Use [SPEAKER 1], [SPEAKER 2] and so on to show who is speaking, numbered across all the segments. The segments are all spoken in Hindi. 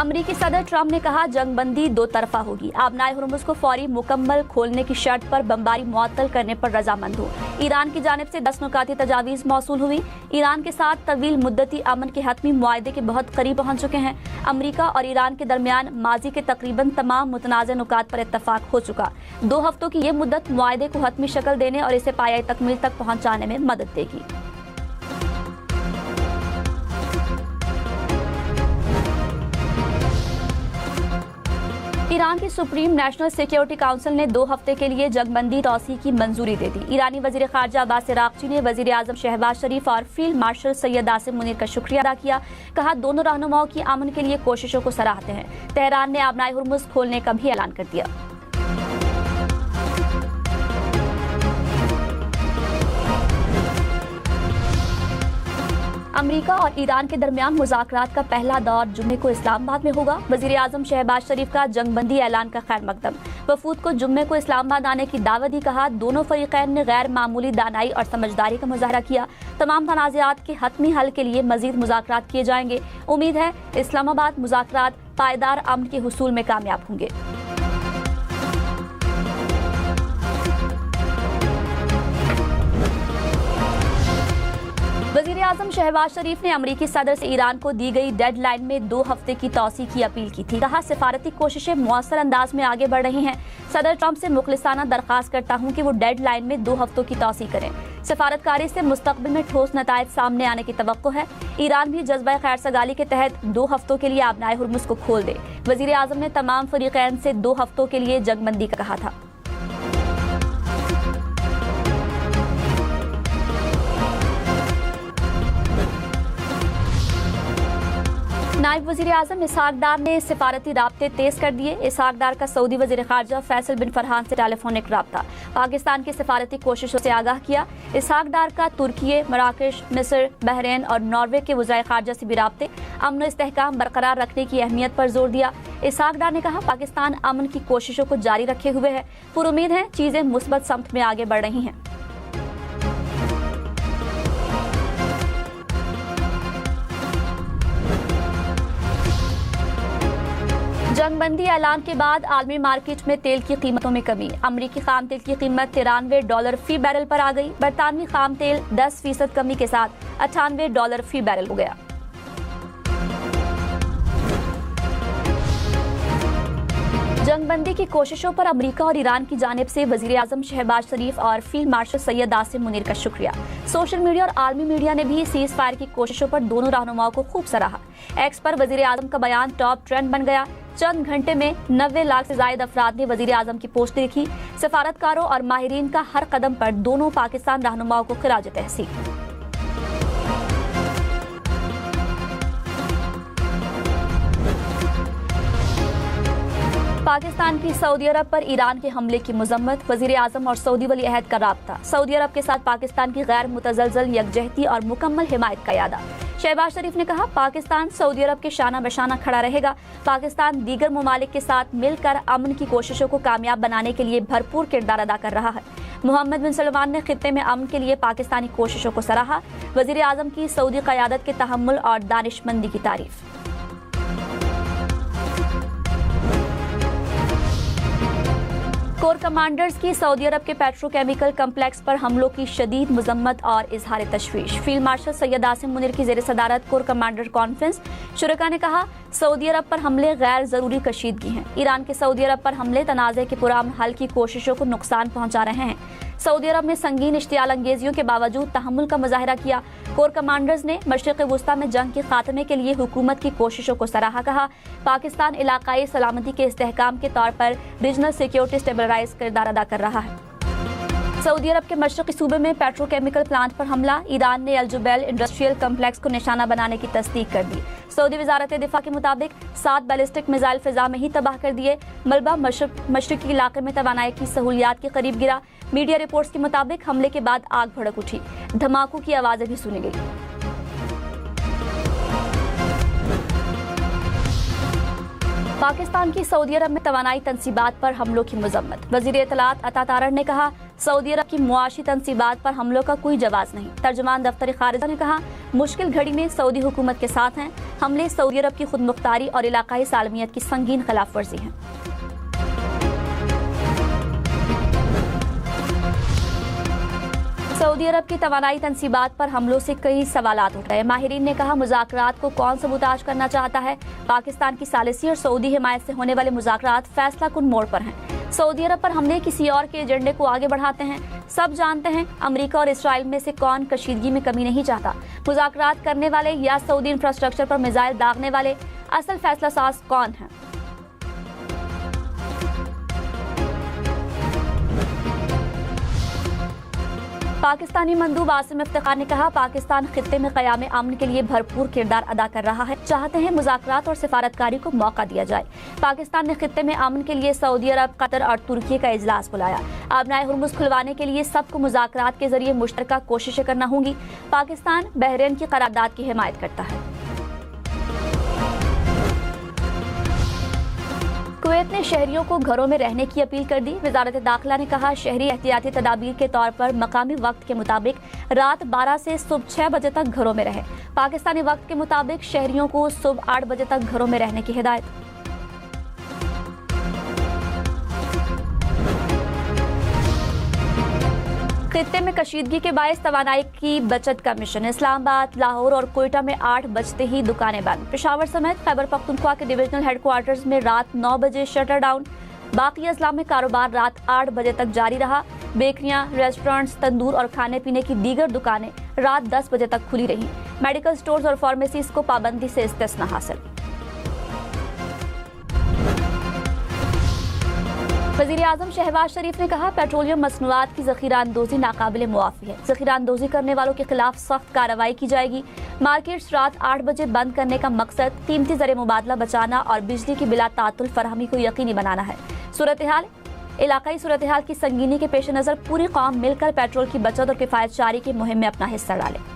[SPEAKER 1] अमरीकी सदर ट्रंप ने कहा जंगबंदी दो तरफा होगी। आबनाए हुर्मुज़ को फौरी मुकम्मल खोलने की शर्त पर बमबारी मुअत्तल करने पर रजामंद हूँ। ईरान की जानिब से 10 नुकाती तजावीज़ मौसूल हुई। ईरान के साथ तवील मुद्दती अमन के हतमी मुआहदे के बहुत करीब पहुँच चुके हैं। अमरीका और ईरान के दरमियान माजी के तकरीबन तमाम मुतनाज़ नुकात पर इत्तफाक हो चुका। 2 हफ्तों की ये मुद्दत मुआहदे को हतमी शक्ल देने और इसे पाया तकमील तक पहुँचाने में मदद देगी। ईरान की सुप्रीम नेशनल सिक्योरिटी काउंसिल ने 2 हफ्ते के लिए जंगबंदी तौसी की मंजूरी दे दी। ईरानी वजीर खारजा अब्बास अरागची ने वजीर आजम शहबाज शरीफ और फील्ड मार्शल सैयद आसिम मुनीर का शुक्रिया अदा किया। कहा दोनों रहनुमाओं की अमन के लिए कोशिशों को सराहते हैं। तेहरान ने आबनाए हुर्मुज़ खोलने का भी ऐलान कर दिया। अमरीका और ईरान के दरमियान मुज़ाकरात का पहला दौर जुम्मे को इस्लामाबाद में होगा। वज़ीर आज़म शहबाज शरीफ का जंगबंदी ऐलान का खैर मकदम। वफूद को जुम्मे को इस्लामाबाद आने की दावत दी। कहा दोनों फरीक़ैन ने गैर मामूली दानाई और समझदारी का मुज़ाहरा किया। तमाम तनाज़ात के हतमी हल के लिए मज़ीद मुज़ाकरात किए जाएंगे। उम्मीद है इस्लामाबाद मुज़ाकरात पायदार अमन के हुसूल में कामयाब होंगे। वज़ीर आज़म शहबाज शरीफ ने अमरीकी सदर से ईरान को दी गई डेडलाइन में 2 हफ्ते की तौसी की अपील की थी। कहा सिफारती कोशिशें मुअस्सर अंदाज में आगे बढ़ रही हैं। सदर ट्रंप से मुखलिसाना दरख्वास्त करता हूं कि वो डेडलाइन में 2 हफ्तों की तौसी करें। सिफारतकारी से मुस्तक़बिल में ठोस नताइज सामने आने की तवक्को है। ईरान भी जज्बा खैर सगाली के तहत 2 हफ्तों के लिए आबनाए हुर्मुज़ को खोल दे। वज़ीर आज़म ने तमाम फरीक़ैन से 2 हफ्तों के लिए जंगबंदी का कहा था। नायब वज़ीर आज़म इसहाक डार ने सिफारती राब्ते तेज कर दिए। इसहाक डार का सऊदी वज़ीर खारजा फैसल बिन फरहान से टेलीफोनिक राब्ता। पाकिस्तान की सिफारती कोशिशों से आगाह किया। इसहाक डार का तुर्की, मराकश, मिस्र, बहरीन और नॉर्वे के वज़ीर खारजा से भी राब्ते। अमन इस्तेहकाम बरकरार रखने की अहमियत पर जोर दिया। इसहाक डार ने कहा पाकिस्तान अमन की कोशिशों को जारी रखे हुए है। पुरुम्मीद है चीजें मुस्बत समत में आगे बढ़ रही हैं। जंगबंदी ऐलान के बाद आलमी मार्केट में तेल की कीमतों में कमी। अमरीकी खाम तेल की कीमत $93 फी बैरल पर आ गई। बरतानवी खाम तेल 10% कमी के साथ $98 फी बैरल हो गया। जंगबंदी की कोशिशों पर अमरीका और ईरान की जानिब से वज़ीर आज़म शहबाज शरीफ और फील्ड मार्शल सैयद आसिम मुनीर का शुक्रिया। सोशल मीडिया और आलमी मीडिया ने भी सीज फायर की कोशिशों पर दोनों रहनुमाओं को खूब सराहा। एक्स पर वज़ीर आज़म का बयान टॉप ट्रेंड बन गया। चंद घंटे में 90 लाख से ज्यादा अफराद ने वज़ीर आज़म की पोस्ट देखी। सफारतकारों और माहिरीन का हर कदम पर दोनों पाकिस्तान रहनुमाओं को खिराज तहसीन। पाकिस्तान की सऊदी अरब पर ईरान के हमले की मजम्मत। वज़ीर आज़म और सऊदी वली अहद का राब्ता। सऊदी अरब के साथ पाकिस्तान की गैर मुतज़लज़ल यकजहती और मुकम्मल हिमायत का यादा। शहबाज शरीफ ने कहा पाकिस्तान सऊदी अरब के शाना बशाना खड़ा रहेगा। पाकिस्तान दीगर ममालिक के साथ मिलकर अमन की कोशिशों को कामयाब बनाने के लिए भरपूर किरदार अदा कर रहा है। मोहम्मद बिन सलमान ने खित्ते में अमन के लिए पाकिस्तानी कोशिशों को सराहा। वज़ीर आज़म की सऊदी क़यादत के तहम्मुल और दानिशमंदी की तारीफ। कोर कमांडर्स की सऊदी अरब के पेट्रोकेमिकल कम्प्लेक्स पर हमलों की शदीद मजम्मत और इजहार तशवीश। फील्ड मार्शल सैयद आसिम मुनीर की ज़ेर सदारत कोर कमांडर कॉन्फ्रेंस। शुरका ने कहा सऊदी अरब पर हमले गैर जरूरी कशीदगी हैं। ईरान के सऊदी अरब पर हमले तनाज़े के पुरअमन हल की कोशिशों को नुकसान पहुंचा रहे हैं। सऊदी अरब ने संगीन इश्तियाल अंगेजियों के बावजूद तहम्मुल का मुजाहिरा किया। कोर कमांडर्स ने मशरिक़ वुस्ता में जंग के खात्मे के लिए हुकूमत की कोशिशों को सराहा। कहा पाकिस्तान इलाकाई सलामती के इस्तेहकाम के तौर पर रीजनल सिक्योरिटी स्टेबलाइज किरदार अदा कर रहा है। सऊदी अरब के मशरक़ी सूबे में पेट्रोकेमिकल प्लांट पर हमला। ईरान ने अल जुबैल इंडस्ट्रियल कम्प्लेक्स को निशाना बनाने की तस्दीक कर दी। सऊदी वजारत दिफा के मुताबिक 7 बैलिस्टिक मिसाइल फिजा में ही तबाह कर दिए। मलबा मशरक़ी इलाके में तवानाई की सहूलियात के करीब गिरा। मीडिया रिपोर्ट्स के मुताबिक हमले के बाद आग भड़क उठी। धमाकों की आवाज़ें भी सुनी गई। पाकिस्तान की सऊदी अरब में तवानाई तंसीबात पर हमलों की मजम्मत। वजीर इत्तलात अता तारड़ ने कहा, सऊदी अरब की मुआशी तंसीबात पर हमलों का कोई जवाब नहीं। तर्जुमान दफ्तर खारिजा ने कहा, मुश्किल घड़ी में सऊदी हुकूमत के साथ हैं। हमले सऊदी अरब की खुद मुख्तारी और इलाकाई सालमियत की संगीन खिलाफ वर्जी है। सऊदी अरब की तवानाई तंसीबात पर हमलों से कई सवालात उठ रहे। माहिरीन ने कहा, मुज़ाकरात को कौन सबूताज करना चाहता है। पाकिस्तान की सालिसी और सऊदी हिमायत से होने वाले मुज़ाकरात फैसला कुन मोड़ पर हैं। सऊदी अरब पर हमले किसी और के एजेंडे को आगे बढ़ाते हैं। सब जानते हैं अमेरिका और इसराइल में से कौन कशीदगी में कमी नहीं चाहता। मुज़ाकरात करने वाले या सऊदी इंफ्रास्ट्रक्चर पर मिसाइल दागने वाले, असल फैसला साज कौन है। पाकिस्तानी मंदूब आसिम इफ्तिखार ने कहा, पाकिस्तान खित्ते में क़याम अमन के लिए भरपूर किरदार अदा कर रहा है। चाहते हैं मुज़ाकरात और सिफारतकारी को मौका दिया जाए। पाकिस्तान ने खित्ते में अमन के लिए सऊदी अरब, कतर और तुर्की का इजलास बुलाया। आबनाए हुर्मुज़ खुलवाने के लिए सबको मुज़ाकरात के जरिए मुश्तरका कोशिशें करना होंगी। पाकिस्तान बहरीन की करारदाद की हिमायत करता है। कुवैत ने शहरियों को घरों में रहने की अपील कर दी। वजारत दाखिला ने कहा, शहरी एहतियाती तदाबीर के तौर पर मकामी वक्त के मुताबिक रात 12 से सुबह 6 बजे तक घरों में रहे। पाकिस्तानी वक्त के मुताबिक शहरियों को सुबह 8 बजे तक घरों में रहने की हिदायत। खित्ते में कशीदगी के बायस तवानाई की बचत का मिशन। इस्लामाबाद, लाहौर और कोयटा में 8 बजते ही दुकानें बंद। पेशावर समेत खैबर पख्तूनख्वा के डिविजनल हेडक्वार्टर्स में रात 9 बजे शटर डाउन। बाकी अजला में कारोबार रात 8 बजे तक जारी रहा। बेकरियां, रेस्टोरेंट्स, तंदूर और खाने पीने की दीगर दुकानें रात 10 बजे तक खुली रहीं। मेडिकल स्टोर्स और फार्मेसीज को पाबंदी से इस्तिस्ना हासिल। वज़ीर आज़म शहबाज शरीफ ने कहा, पेट्रोलियम मसनूआत की ज़ख़ीराअंदोज़ी नाकाबिल मुआफ़ी है। ज़ख़ीराअंदोज़ी करने वालों के खिलाफ सख्त कार्रवाई की जाएगी। मार्केट्स रात 8 बजे बंद करने का मकसद कीमती ज़र मुबादला बचाना और बिजली की बिला तातुल फरहमी को यकीनी बनाना है। इलाकाई सूरत हाल की संगीनी के पेश नज़र पूरी कौम मिलकर पेट्रोल की बचत और किफ़ायत जारी की मुहिम में अपना हिस्सा डाले।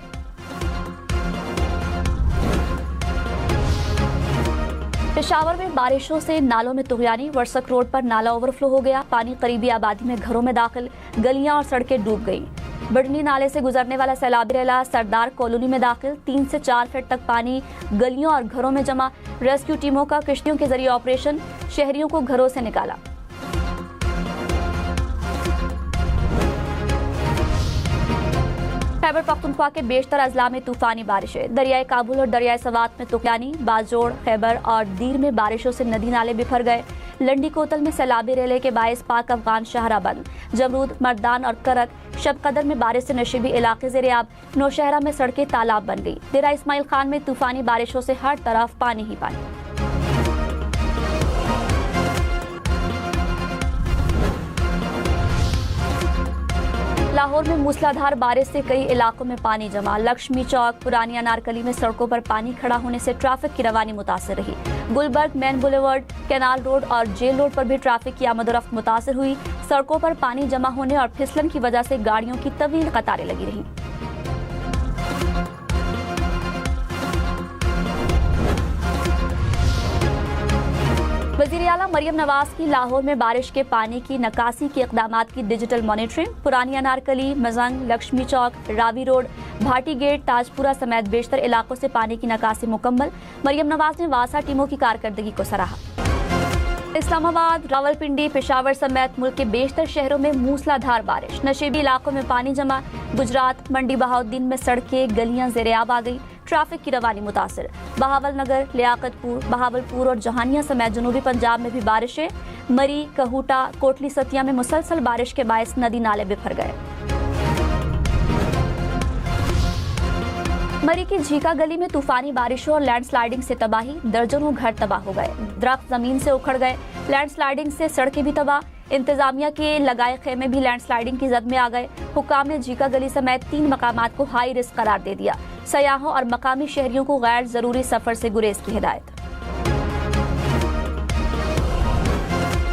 [SPEAKER 1] पेशावर में बारिशों से नालों में तुग़यानी। वर्सक रोड पर नाला ओवरफ्लो हो गया। पानी करीबी आबादी में घरों में दाखिल। गलियां और सड़कें डूब गईं। बडनी नाले से गुजरने वाला सैलाबी रेला सरदार कॉलोनी में दाखिल। 3 से 4 फीट तक पानी गलियों और घरों में जमा। रेस्क्यू टीमों का किश्तियों के जरिए ऑपरेशन। शहरियों को घरों से निकाला। खैबर पख्तूनख्वा के बेशतर अजला में तूफानी बारिशें। दरियाए काबुल और दरियाए सवात में तुग़यानी। बाजोड़, खैबर और दीर में बारिशों से नदी नाले बिखर गए। लंडी कोतल में सैलाबी रेले के बायस पाक अफगान शाहरा बंद। जमरूद, मर्दान और करक, शब कदर में बारिश से नशीबी इलाके ज़ेर-ए-आब। नौशहरा में सड़कें तालाब बन गई। डेरा इस्माइल खान में तूफानी बारिशों से हर तरफ पानी ही पानी। लाहौर में मूसलाधार बारिश से कई इलाकों में पानी जमा। लक्ष्मी चौक, पुरानी अनारकली में सड़कों पर पानी खड़ा होने से ट्रैफिक की रवानी मुतासर रही। Gulberg, Main Boulevard, Canal Road और जेल रोड पर भी ट्रैफिक की आमदोरफ्त मुतासर हुई। सड़कों पर पानी जमा होने और फिसलन की वजह से गाड़ियों की तवील कतारें लगी रहीं। वज़ीर आला मरियम नवाज की लाहौर में बारिश के पानी की निकासी के इक़दामात की डिजिटल मॉनिटरिंग। पुरानी अनारकली, मजंग, लक्ष्मी चौक, रावी रोड, भाटी गेट, ताजपुरा समेत बेशतर इलाकों से पानी की निकासी मुकम्मल। मरियम नवाज ने वासा टीमों की कारकर्दगी को सराहा। इस्लामाबाद, रावलपिंडी, पेशावर समेत मुल्क के बेशतर शहरों में मूसलाधार बारिश। नशीबी इलाकों में पानी जमा। गुजरात, मंडी बहाउद्दीन में सड़कें, गलियां ज़ेर-ए-आब आ गई। ट्रैफिक की रवानी मुतासर। बहावल नगर, लियाकतपुर, बहावलपुर और जहानिया समेत जनूबी पंजाब में भी बारिशें। मरी, कहूटा, कोटली सतिया में मुसलसल बारिश के बायस नदी नाले बिखर गए। मरी की झीका गली में तूफानी बारिशों और लैंडस्लाइडिंग से तबाही। दर्जनों घर तबाह हो गए। दरख्त जमीन से उखड़ गए। लैंडस्लाइडिंग से सड़कें भी तबाह। इंतजामिया के लगाए खेमे भी लैंडस्लाइडिंग की जद में आ गए। हुक्काम ने झीका गली समेत 3 मकामात को हाई रिस्क करार दे दिया। सयाहों और मकामी शहरियों को गैर जरूरी सफर से गुरेज की हिदायत।